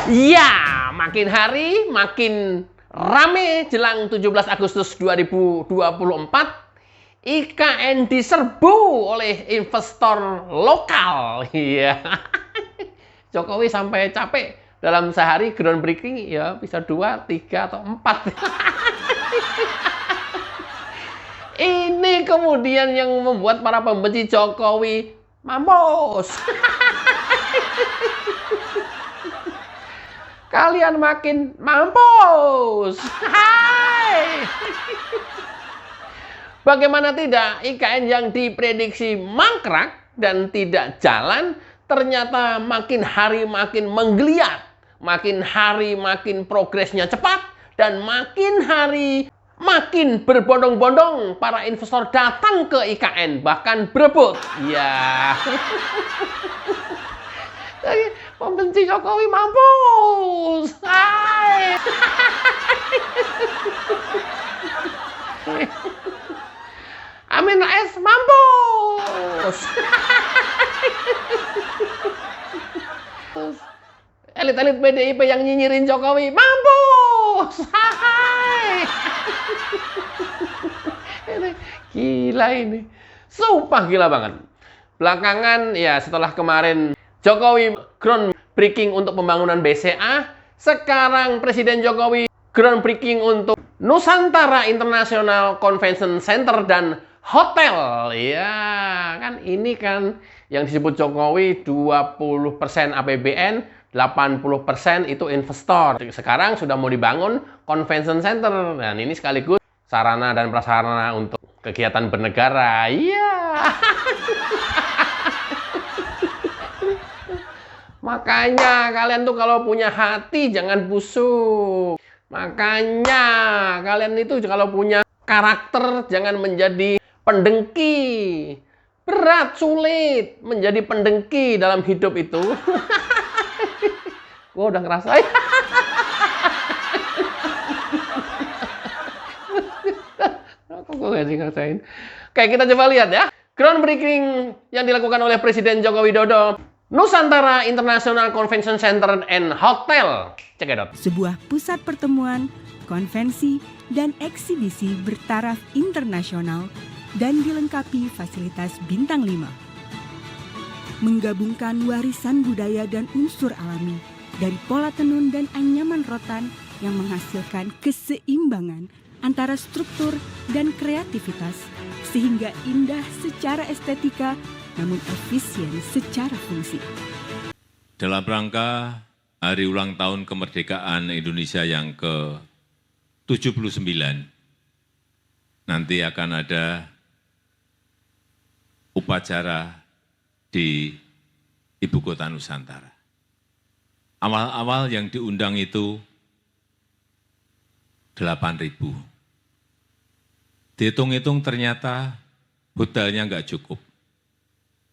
Ya, makin hari makin rame jelang 17 Agustus 2024. IKN diserbu oleh investor lokal. Iya. Jokowi sampai capek dalam sehari groundbreaking ya bisa 2, 3 atau 4. Ini kemudian yang membuat para pembenci Jokowi mampus. Kalian makin mampus. Hai. Bagaimana tidak, IKN yang diprediksi mangkrak dan tidak jalan, ternyata makin hari makin menggeliat. Makin hari makin progresnya cepat, dan makin hari makin berbondong-bondong para investor datang ke IKN, bahkan berebut. Ya. Pembenci Jokowi mampus. Hai. Amin Rais mampus. Elit-elit PDIP yang nyinyirin Jokowi mampus. Hai. Gila ini. Sumpah gila banget. Belakangan ya setelah kemarin Jokowi groundbreaking untuk pembangunan BCA, sekarang Presiden Jokowi groundbreaking untuk Nusantara International Convention Center dan hotel. Ya, kan ini kan yang disebut Jokowi 20% APBN, 80% itu investor. Sekarang sudah mau dibangun convention center. Dan ini sekaligus sarana dan prasarana untuk kegiatan bernegara. Iya. Makanya kalian tuh kalau punya hati jangan busuk. Makanya kalian itu kalau punya karakter jangan menjadi pendengki. Berat, sulit menjadi pendengki dalam hidup itu. Gue udah ngerasain. Kok gue gak ngerasain? Oke, kita coba lihat ya. Groundbreaking yang dilakukan oleh Presiden Joko Widodo. Nusantara International Convention Center and Hotel. Cekidot. Sebuah pusat pertemuan, konvensi, dan eksibisi bertaraf internasional dan dilengkapi fasilitas bintang 5. Menggabungkan warisan budaya dan unsur alami dari pola tenun dan anyaman rotan yang menghasilkan keseimbangan antara struktur dan kreativitas sehingga indah secara estetika namun efisien secara fungsi. Dalam rangka Hari Ulang Tahun Kemerdekaan Indonesia yang ke-79, nanti akan ada upacara di Ibu Kota Nusantara. Awal-awal yang diundang itu 8.000. Dihitung-hitung ternyata hotelnya nggak cukup.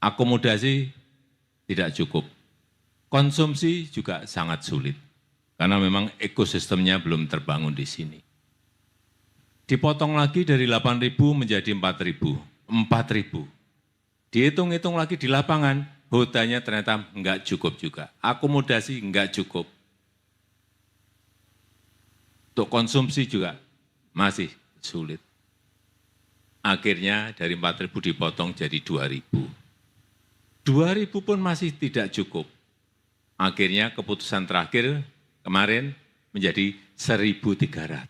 Akomodasi tidak cukup. Konsumsi juga sangat sulit. Karena memang ekosistemnya belum terbangun di sini. Dipotong lagi dari 8.000 menjadi 4.000. 4.000. Dihitung-hitung lagi di lapangan, hotelnya ternyata nggak cukup juga. Akomodasi nggak cukup. Untuk konsumsi juga masih sulit. Akhirnya dari 4.000 dipotong jadi 2.000. 2.000 pun masih tidak cukup. Akhirnya keputusan terakhir kemarin menjadi 1.300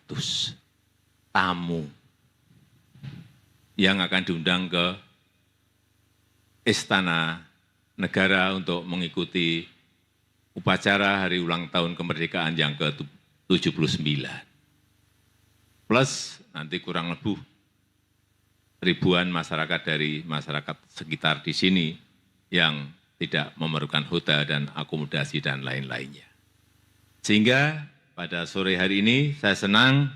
tamu yang akan diundang ke Istana Negara untuk mengikuti upacara Hari Ulang Tahun Kemerdekaan yang ke-79. Plus nanti kurang lebih ribuan masyarakat dari masyarakat sekitar di sini yang tidak memerlukan hotel dan akomodasi dan lain-lainnya. Sehingga pada sore hari ini saya senang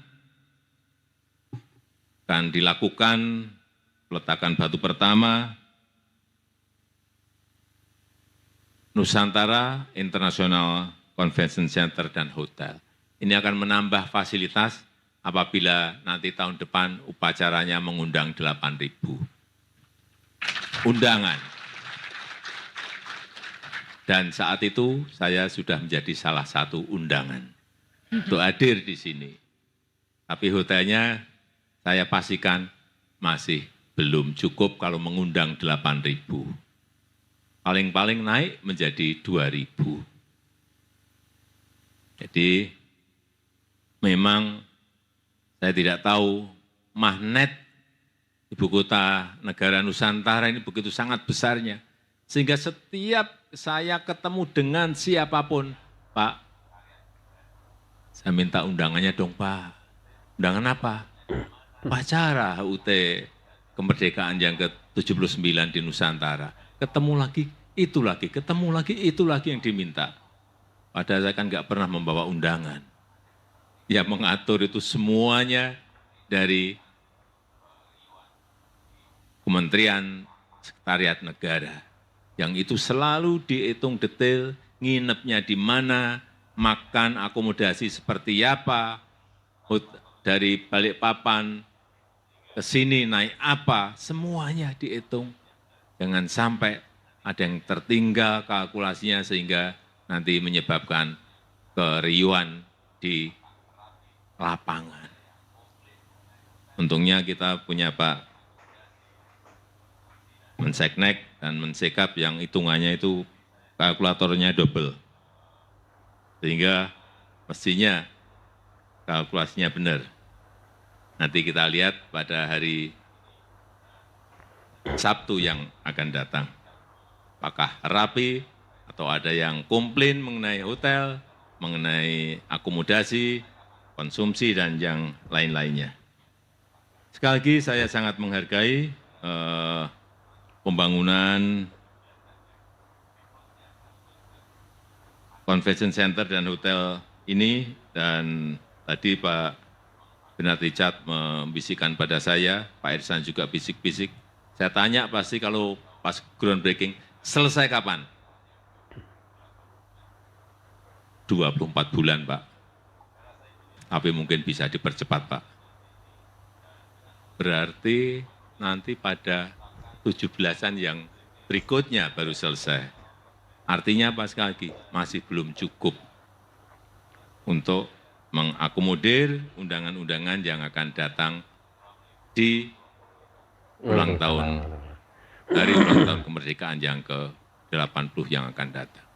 akan dilakukan peletakan batu pertama Nusantara International Convention Center dan Hotel. Ini akan menambah fasilitas apabila nanti tahun depan upacaranya mengundang 8.000 undangan. Dan saat itu saya sudah menjadi salah satu undangan untuk hadir di sini. Tapi hotelnya saya pastikan masih belum cukup kalau mengundang 8.000. Paling-paling naik menjadi 2.000. Jadi memang saya tidak tahu magnet ibu kota negara Nusantara ini begitu sangat besarnya. Sehingga setiap saya ketemu dengan siapapun, Pak, saya minta undangannya dong, Pak. Undangan apa? Upacara HUT kemerdekaan yang ke-79 di Nusantara. Ketemu lagi, itu lagi, ketemu lagi, itu lagi yang diminta. Padahal saya kan nggak pernah membawa undangan. Yang mengatur itu semuanya dari Kementerian Sekretariat Negara. Yang itu selalu dihitung detail, nginepnya di mana, makan akomodasi seperti apa, dari Balikpapan ke sini naik apa, semuanya dihitung. Jangan sampai ada yang tertinggal kalkulasinya sehingga nanti menyebabkan keriuhan di lapangan. Untungnya kita punya Pak Menseknek dan Mensekap yang hitungannya itu kalkulatornya double. Sehingga mestinya kalkulasinya benar. Nanti kita lihat pada hari Sabtu yang akan datang. Apakah rapi atau ada yang komplain mengenai hotel, mengenai akomodasi, konsumsi, dan yang lain-lainnya. Sekali lagi saya sangat menghargai pembangunan Convention Center dan hotel ini, dan tadi Pak Bernard Richard membisikkan pada saya, Pak Irsan juga bisik-bisik. Saya tanya pasti kalau pas groundbreaking, selesai kapan? 24 bulan, Pak. Tapi mungkin bisa dipercepat, Pak. Berarti nanti pada 17-an yang berikutnya baru selesai. Artinya apa sekali lagi? Masih belum cukup untuk mengakomodir undangan-undangan yang akan datang di ulang tahun, dari ulang tahun kemerdekaan yang ke-80 yang akan datang.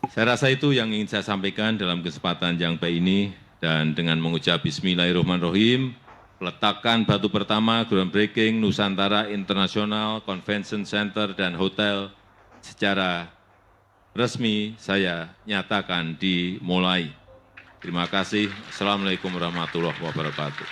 Saya rasa itu yang ingin saya sampaikan dalam kesempatan yang baik ini, dan dengan mengucap Bismillahirrahmanirrahim, peletakan batu pertama groundbreaking Nusantara International Convention Center dan Hotel secara resmi saya nyatakan dimulai. Terima kasih. Assalamualaikum warahmatullahi wabarakatuh.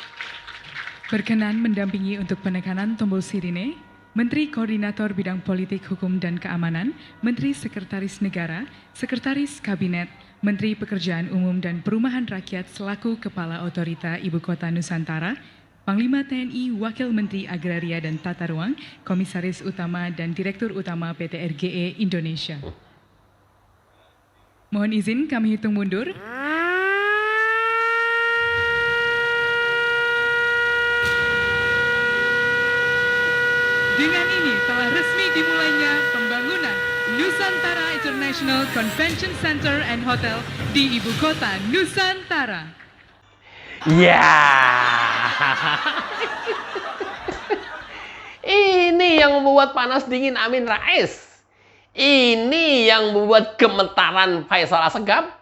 Berkenan mendampingi untuk penekanan tombol sirine, Menteri Koordinator Bidang Politik, Hukum, dan Keamanan, Menteri Sekretaris Negara, Sekretaris Kabinet, Menteri Pekerjaan Umum dan Perumahan Rakyat selaku Kepala Otorita Ibu Kota Nusantara, Panglima TNI, Wakil Menteri Agraria dan Tata Ruang, Komisaris Utama dan Direktur Utama PT RGE Indonesia. Mohon izin kami hitung mundur. Dengan ini telah resmi dimulainya pembangunan Nusantara International Convention Center and Hotel di Ibu Kota Nusantara. Ya, ini yang membuat panas dingin Amin Rais. Ini yang membuat gemetaran Faisal Assegaf.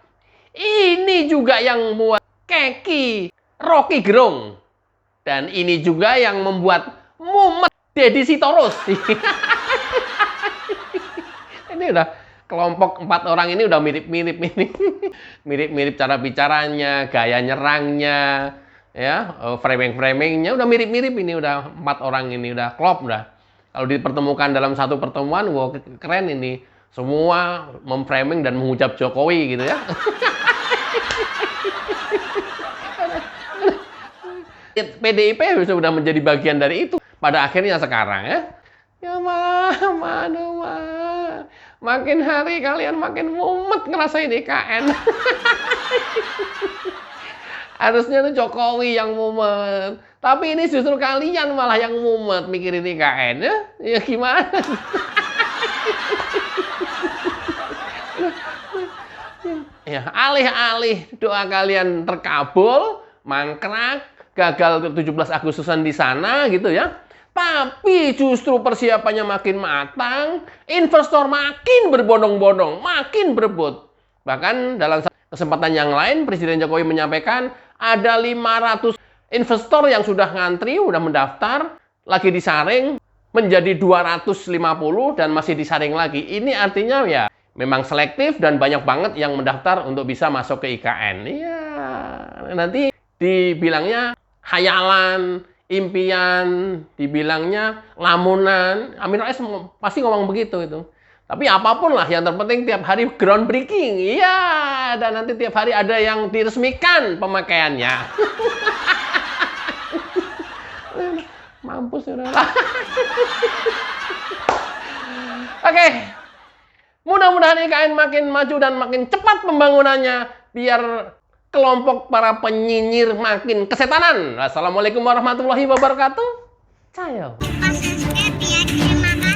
Ini juga yang membuat keki Rocky Gerung. Dan ini juga yang membuat mumet Deddy Sitorus. Ini udah kelompok 4 orang ini udah mirip-mirip ini. Mirip-mirip cara bicaranya, gaya nyerangnya, ya, framing-framingnya udah mirip-mirip ini, udah 4 orang ini udah klop udah. Kalau dipertemukan dalam satu pertemuan, wah keren ini. Semua memframing dan mengucap Jokowi gitu ya. PDIP sudah menjadi bagian dari itu. Pada akhirnya sekarang ya. Ya aduh makin hari kalian makin mumet ngerasain IKN. Harusnya tuh Jokowi yang mumet. Tapi ini justru kalian malah yang mumet mikirin IKN ya. Ya gimana? Ya, alih-alih doa kalian terkabul, mangkrak, gagal ke 17 Agustusan di sana gitu ya. Tapi justru persiapannya makin matang, investor makin berbondong-bondong, makin berebut. Bahkan dalam kesempatan yang lain, Presiden Jokowi menyampaikan ada 500 investor yang sudah ngantri, sudah mendaftar, lagi disaring menjadi 250 dan masih disaring lagi. Ini artinya ya memang selektif dan banyak banget yang mendaftar untuk bisa masuk ke IKN. Iya, nanti dibilangnya hayalan, impian, dibilangnya lamunan. Amin Rais pasti ngomong begitu itu. Tapi apapun lah, yang terpenting tiap hari groundbreaking. Iya, dan nanti tiap hari ada yang diresmikan pemakaiannya. Mampus ya. Oke. Mudah-mudahan IKN makin maju dan makin cepat pembangunannya biar kelompok para penyinyir makin kesetanan. Wassalamualaikum warahmatullahi wabarakatuh. Cayo. Terima kasih.